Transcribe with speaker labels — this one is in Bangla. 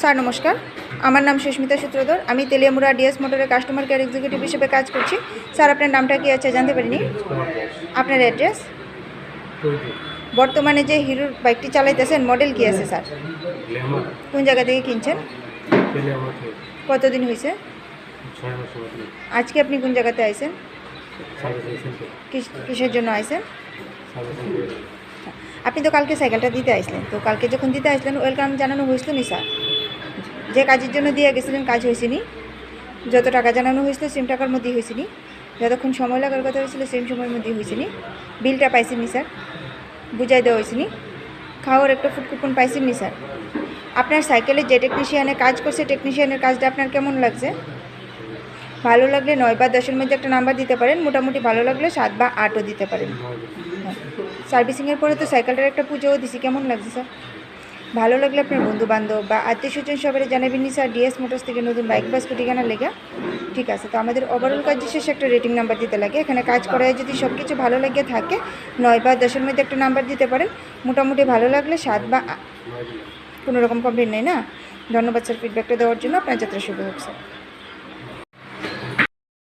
Speaker 1: স্যার নমস্কার, আমার নাম সুস্মিতা সূত্রধর। আমি তেলিয়ামুড়া ডিএস মোটরের কাস্টমার কেয়ার এক্সিকিউটিভ হিসেবে কাজ করছি। স্যার আপনার নামটা কি আছে জানতে পারিনি? আপনার অ্যাড্রেস? বর্তমানে যে হিরোর বাইকটি চালাইতেছেন মডেল কি আছে স্যার? কোন জায়গা থেকে কিনছেন? কতদিন হয়েছে? আজকে আপনি কোন জায়গাতে আইছেন? কিসের জন্য আইছেন? আপনি তো কালকে সাইকেলটা দিতে আসলেন, তো কালকে যখন দিতে আসলেন ওয়েলকাম জানানো হয়েছিল নি স্যার? যে কাজের জন্য দিয়ে গেছিলেন কাজ হয়েছিনি? যত টাকা জানানো হয়েছিল সেম টাকার মধ্যেই হয়েছিনি? যতক্ষণ সময় লাগার কথা হয়েছিল সেম সময়ের মধ্যেই হয়েছিনি? বিলটা পাইছেননি স্যার? বুঝাই দেওয়া হয়েছিনি? খাওয়ার একটা ফুড কুপন পাইছেননি স্যার? আপনার সাইকেলে যে টেকনিশিয়ানে কাজ করছে টেকনিশিয়ানের কাজটা আপনার কেমন লাগছে? ভালো লাগলে 9 বা 10-এর মধ্যে একটা নাম্বার দিতে পারেন, মোটামুটি ভালো লাগলে 7 বা 8ও দিতে পারেন। হ্যাঁ, সার্ভিসিংয়ের পরে তো সাইকেলটার একটা পুজোও দিছি, কেমন লাগছে স্যার? ভালো লাগলে আপনার বন্ধুবান্ধব বা আত্মীয় স্বজন সবাই জানাবেননি স্যার ডিএস মোটরস থেকে নতুন বাইক বা স্কুটি কেনার লেগে? ঠিক আছে, তো আমাদের ওভারঅল কাজ শেষে একটা রেটিং নাম্বার দিতে লাগে। এখানে কাজ করায় যদি সব কিছু ভালো লাগে থাকে 9 বা 10-এর মধ্যে একটা নাম্বার দিতে পারেন, মোটামুটি ভালো লাগলে 7 বা কোনো রকম কমপ্লেন নেই না? ধন্যবাদ স্যার ফিডব্যাকটা দেওয়ার জন্য। আপনার যাত্রা শুভ হোক স্যার।